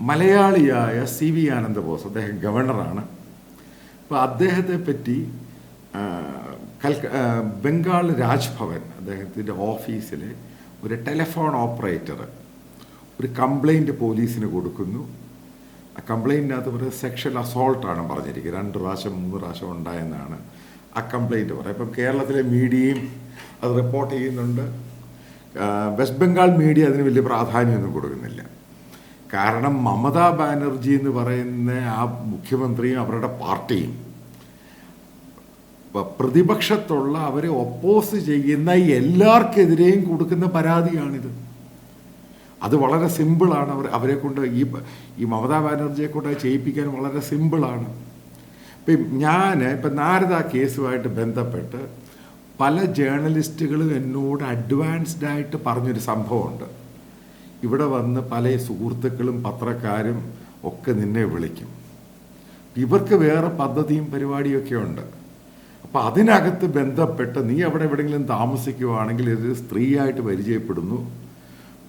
മലയാളിയായ CV ആനന്ദബോസ്, അദ്ദേഹം ഗവർണറാണ്. അപ്പോൾ അദ്ദേഹത്തെ പറ്റി ബംഗാൾ രാജ്ഭവൻ അദ്ദേഹത്തിൻ്റെ ഓഫീസിൽ ഒരു ടെലിഫോൺ ഓപ്പറേറ്റർ ഒരു കംപ്ലൈൻറ്റ് പോലീസിന് കൊടുക്കുന്നു. ആ കംപ്ലൈൻറ്റിനകത്ത് ഒരു സെക്ഷൽ അസോൾട്ടാണ് പറഞ്ഞിരിക്കുന്നത്. 2 പ്രാവശ്യം 3 പ്രാവശ്യം ഉണ്ടായെന്നാണ് ആ കംപ്ലൈൻറ്റ് പറയുന്നത്. ഇപ്പം കേരളത്തിലെ മീഡിയയും അത് റിപ്പോർട്ട് ചെയ്യുന്നുണ്ട്. വെസ്റ്റ് ബംഗാൾ മീഡിയ അതിന് വലിയ പ്രാധാന്യമൊന്നും കൊടുക്കുന്നില്ല. കാരണം മമതാ ബാനർജി എന്ന് പറയുന്ന ആ മുഖ്യമന്ത്രിയും അവരുടെ പാർട്ടിയും പ്രതിപക്ഷത്തുള്ള അവരെ ഒപ്പോസ് ചെയ്യുന്ന എല്ലാവർക്കെതിരെയും കൊടുക്കുന്ന പരാതിയാണിത്. അത് വളരെ സിമ്പിളാണ്. അവരെ കൊണ്ട് ഈ മമതാ ബാനർജിയെ കൊണ്ട് ചെയ്യിപ്പിക്കാൻ വളരെ സിമ്പിളാണ്. ഇപ്പം നാരദ കേസുമായിട്ട് ബന്ധപ്പെട്ട് പല ജേർണലിസ്റ്റുകളും എന്നോട് അഡ്വാൻസ്ഡ് ആയിട്ട് പറഞ്ഞൊരു സംഭവമുണ്ട്. ഇവിടെ വന്ന് പല സുഹൃത്തുക്കളും പത്രക്കാരും ഒക്കെ നിന്നെ വിളിക്കും. ഇവർക്ക് വേറെ പദ്ധതിയും പരിപാടിയൊക്കെ ഉണ്ട്. അപ്പം അതിനകത്ത് ബന്ധപ്പെട്ട് നീ അവിടെ എവിടെയെങ്കിലും താമസിക്കുവാണെങ്കിൽ ഇത് സ്ത്രീയായിട്ട് പരിചയപ്പെടുന്നു,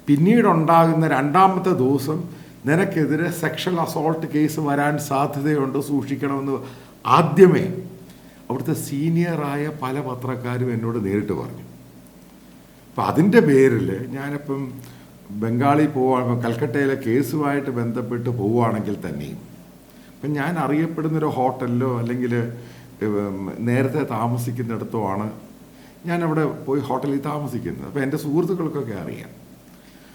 പിന്നീടുണ്ടാകുന്ന 2ാമത്തെ ദിവസം നിനക്കെതിരെ സെക്ഷൽ അസോൾട്ട് കേസ് വരാൻ സാധ്യതയുണ്ട്, സൂക്ഷിക്കണമെന്ന് ആദ്യമേ അവിടുത്തെ സീനിയറായ പല പത്രക്കാരും എന്നോട് നേരിട്ട് പറഞ്ഞു. അപ്പം അതിൻ്റെ പേരിൽ ഞാനിപ്പം ബംഗാളിൽ കൽക്കട്ടയിലെ കേസുമായിട്ട് ബന്ധപ്പെട്ട് പോവുകയാണെങ്കിൽ തന്നെയും ഇപ്പം ഞാൻ അറിയപ്പെടുന്നൊരു ഹോട്ടലിലോ അല്ലെങ്കിൽ നേരത്തെ താമസിക്കുന്നിടത്തോ ആണ് ഞാൻ അവിടെ പോയി ഹോട്ടലിൽ താമസിക്കുന്നത്. അപ്പോൾ എൻ്റെ സുഹൃത്തുക്കൾക്കൊക്കെ അറിയാം.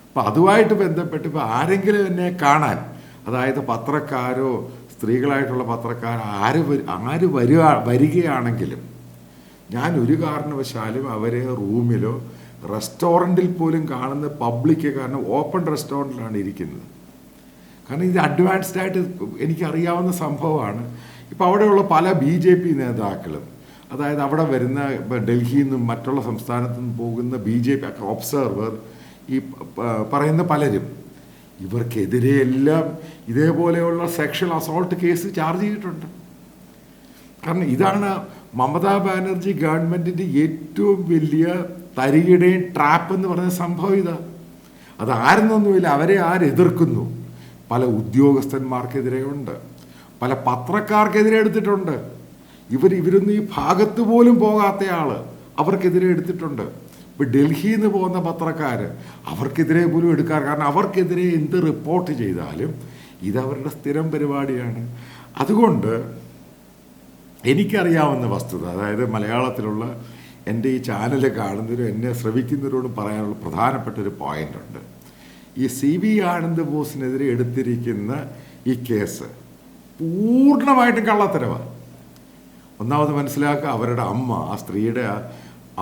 അപ്പം അതുമായിട്ട് ബന്ധപ്പെട്ട് ഇപ്പോൾ ആരെങ്കിലും എന്നെ കാണാൻ, അതായത് പത്രക്കാരോ സ്ത്രീകളായിട്ടുള്ള പത്രക്കാർ ആര് വരികയാണെങ്കിലും ഞാൻ ഒരു കാരണവശാലും അവരെ റൂമിലോ റെസ്റ്റോറൻറ്റിൽ പോലും കാണുന്ന പബ്ലിക്, കാരണം ഓപ്പൺ റെസ്റ്റോറൻറ്റിലാണ് ഇരിക്കുന്നത്. കാരണം ഇത് അഡ്വാൻസ്ഡ് ആയിട്ട് എനിക്കറിയാവുന്ന സംഭവമാണ്. ഇപ്പോൾ അവിടെയുള്ള പല BJP നേതാക്കളും, അതായത് അവിടെ വരുന്ന ഡൽഹിയിൽ നിന്നും മറ്റുള്ള സംസ്ഥാനത്തു നിന്നും പോകുന്ന BJP ഒബ്സർവർ, ഈ പറയുന്ന പലരും ഇവർക്കെതിരെയെല്ലാം ഇതേപോലെയുള്ള സെക്ഷൽ അസോൾട്ട് കേസ് ചാർജ് ചെയ്തിട്ടുണ്ട്. കാരണം ഇതാണ് മമതാ ബാനർജി ഗവൺമെൻറ്റിൻ്റെ ഏറ്റവും വലിയ തരികിടയും ട്രാപ്പ് എന്ന് പറയുന്ന സംഭവം. അത് ആരെന്നൊന്നുമില്ല, അവരെ ആരെതിർക്കുന്നു. പല ഉദ്യോഗസ്ഥന്മാർക്കെതിരെയുണ്ട്, പല പത്രക്കാർക്കെതിരെ എടുത്തിട്ടുണ്ട്. ഇവരൊന്നും ഈ ഭാഗത്ത് പോലും പോകാത്ത അവർക്കെതിരെ എടുത്തിട്ടുണ്ട്. ഇപ്പോൾ ഡൽഹിയിൽ നിന്ന് പോകുന്ന പത്രക്കാർ അവർക്കെതിരെ പോലും എടുക്കാറ്. കാരണം അവർക്കെതിരെ എന്ത് റിപ്പോർട്ട് ചെയ്താലും ഇതവരുടെ സ്ഥിരം പരിപാടിയാണ്. അതുകൊണ്ട് എനിക്കറിയാവുന്ന വസ്തുത, അതായത് മലയാളത്തിലുള്ള എൻ്റെ ഈ ചാനൽ കാണുന്നവരും എന്നെ ശ്രവിക്കുന്നവരോടും പറയാനുള്ള പ്രധാനപ്പെട്ട ഒരു പോയിൻ്റുണ്ട്. ഈ CV ആനന്ദബോസിനെതിരെ എടുത്തിരിക്കുന്ന ഈ കേസ് പൂർണ്ണമായിട്ടും കള്ളത്തരവാണ്. ഒന്നാമത് മനസ്സിലാക്കുക, അവരുടെ അമ്മ, ആ സ്ത്രീയുടെ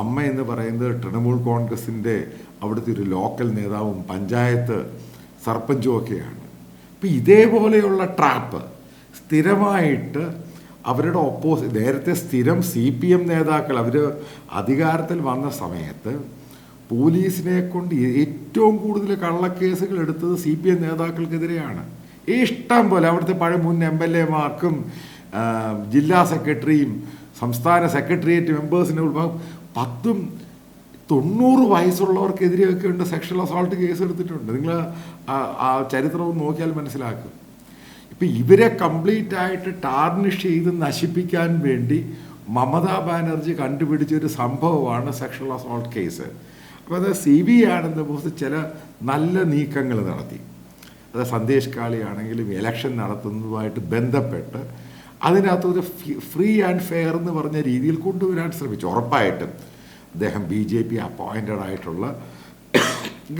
അമ്മ എന്ന് പറയുന്നത് തൃണമൂൽ കോൺഗ്രസിൻ്റെ അവിടുത്തെ ഒരു ലോക്കൽ നേതാവും പഞ്ചായത്ത് സർപഞ്ചും ഒക്കെയാണ്. ഇപ്പം ഇതേപോലെയുള്ള ട്രാപ്പ് സ്ഥിരമായിട്ട് അവരുടെ നേരത്തെ സ്ഥിരം CPM നേതാക്കൾ അവർ അധികാരത്തിൽ വന്ന സമയത്ത് പോലീസിനെ കൊണ്ട് ഏറ്റവും കൂടുതൽ കള്ളക്കേസുകൾ എടുത്തത് CPM നേതാക്കൾക്കെതിരെയാണ്. ഇഷ്ടം പോലെ അവിടുത്തെ മുൻ MLA മാർക്കും ജില്ലാ സെക്രട്ടറിയും സംസ്ഥാന സെക്രട്ടേറിയറ്റ് മെമ്പേഴ്സിനെ 10-90 വയസ്സുള്ളവർക്കെതിരെയൊക്കെ ഉണ്ട് സെക്ഷൽ അസോൾട്ട് കേസ് എടുത്തിട്ടുണ്ട്. നിങ്ങൾ ആ ചരിത്രവും നോക്കിയാൽ മനസ്സിലാക്കും. ഇപ്പം ഇവരെ കംപ്ലീറ്റ് ആയിട്ട് ടാർണിഷ് ചെയ്ത് നശിപ്പിക്കാൻ വേണ്ടി മമതാ ബാനർജി കണ്ടുപിടിച്ചൊരു സംഭവമാണ് സെക്ഷൽ അസോൾട്ട് കേസ്. അപ്പോൾ അത് CV ആനന്ദബോസ് ചില നല്ല നീക്കങ്ങൾ നടത്തി. അത് സന്ദേശ് കാളിയാണെങ്കിലും ഇലക്ഷൻ നടത്തുന്നതുമായിട്ട് ബന്ധപ്പെട്ട് അതിനകത്തൊരു ഫ്രീ ആൻഡ് ഫെയർ എന്ന് പറഞ്ഞ രീതിയിൽ കൊണ്ടുവരാൻ ശ്രമിച്ചു. ഉറപ്പായിട്ടും അദ്ദേഹം BJP അപ്പോയിൻറ്റഡ് ആയിട്ടുള്ള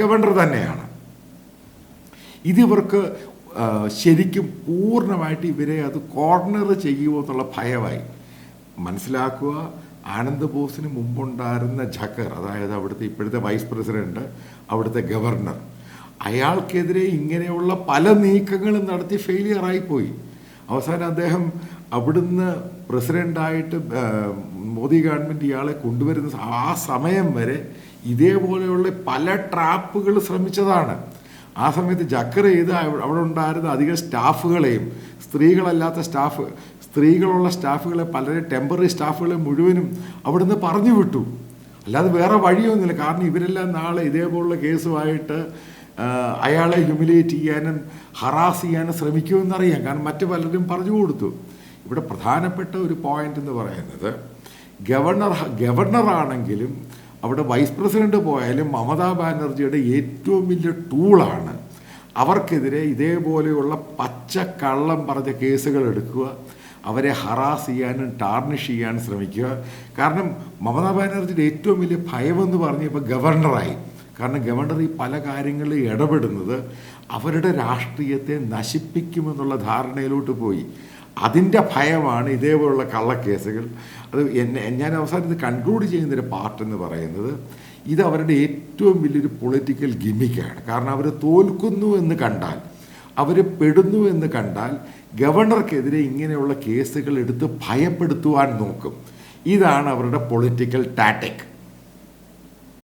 ഗവർണർ തന്നെയാണ്. ഇതിവർക്ക് ശരിക്കും പൂർണ്ണമായിട്ട് ഇവരെ അത് കോർണർ ചെയ്യുമോ എന്നുള്ള ഭയമായി. മനസ്സിലാക്കുക, ആനന്ദബോസിന് മുമ്പുണ്ടായിരുന്ന ഝക്കർ, അതായത് അവിടുത്തെ ഇപ്പോഴത്തെ വൈസ് പ്രസിഡന്റ്, അവിടുത്തെ ഗവർണർ, അയാൾക്കെതിരെ ഇങ്ങനെയുള്ള പല നീക്കങ്ങളും നടത്തി ഫെയിലിയറായിപ്പോയി. അവസാനം അദ്ദേഹം അവിടുന്ന് പ്രസിഡൻ്റായിട്ട് മോദി ഗവൺമെൻറ് ഇയാളെ കൊണ്ടുവരുന്ന ആ സമയം വരെ ഇതേപോലെയുള്ള പല ട്രാപ്പുകൾ ശ്രമിച്ചതാണ്. ആ സമയത്ത് ജക്കർ ചെയ്ത് അവിടെ ഉണ്ടായിരുന്ന അധികം സ്റ്റാഫുകളെയും സ്ത്രീകളുള്ള സ്റ്റാഫുകളെ പലരെ ടെമ്പററി സ്റ്റാഫുകളെ മുഴുവനും അവിടുന്ന് പറഞ്ഞു വിട്ടു. അല്ലാതെ വേറെ വഴിയൊന്നുമില്ല. കാരണം ഇവരെല്ലാം നാളെ ഇതേപോലുള്ള കേസുമായിട്ട് അയാളെ ഹ്യൂമിലിയേറ്റ് ചെയ്യാനും ഹറാസ് ചെയ്യാനും ശ്രമിക്കുമെന്നറിയാം. കാരണം മറ്റു പലരും പറഞ്ഞു കൊടുത്തു. ഇവിടെ പ്രധാനപ്പെട്ട ഒരു പോയിന്റ് എന്ന് പറയുന്നത് ഗവർണറാണെങ്കിലും അവിടെ വൈസ് പ്രസിഡന്റ് പോയാലും മമതാ ബാനർജിയുടെ ഏറ്റവും വലിയ ടൂളാണ് അവർക്കെതിരെ ഇതേപോലെയുള്ള പച്ചക്കള്ളം പറഞ്ഞ കേസുകൾ എടുക്കുക, അവരെ ഹറാസ് ചെയ്യാനും ടാർണിഷ് ചെയ്യാനും ശ്രമിക്കുക. കാരണം മമതാ ബാനർജിയുടെ ഏറ്റവും വലിയ ഭയമെന്ന് പറഞ്ഞ് ഇപ്പോൾ ഗവർണറായി. കാരണം ഗവർണർ ഈ പല കാര്യങ്ങളിൽ ഇടപെടുന്നത് അവരുടെ രാഷ്ട്രീയത്തെ നശിപ്പിക്കുമെന്നുള്ള ധാരണയിലോട്ട് പോയി. അതിൻ്റെ ഭയമാണ് ഇതേപോലുള്ള കള്ളക്കേസുകൾ. അത് ഞാൻ അവസാനം ഇത് കൺക്ലൂഡ് ചെയ്യുന്നൊരു പാർട്ടെന്ന് പറയുന്നത് ഇത് അവരുടെ ഏറ്റവും വലിയൊരു പൊളിറ്റിക്കൽ ഗിമ്മിക്കാണ്. കാരണം അവർ തോൽക്കുന്നു എന്ന് കണ്ടാൽ, അവർ പെടുന്നു എന്ന് കണ്ടാൽ ഗവർണർക്കെതിരെ ഇങ്ങനെയുള്ള കേസുകൾ എടുത്ത് ഭയപ്പെടുത്തുവാൻ നോക്കും. ഇതാണ് അവരുടെ പൊളിറ്റിക്കൽ ടാക്ടിക്.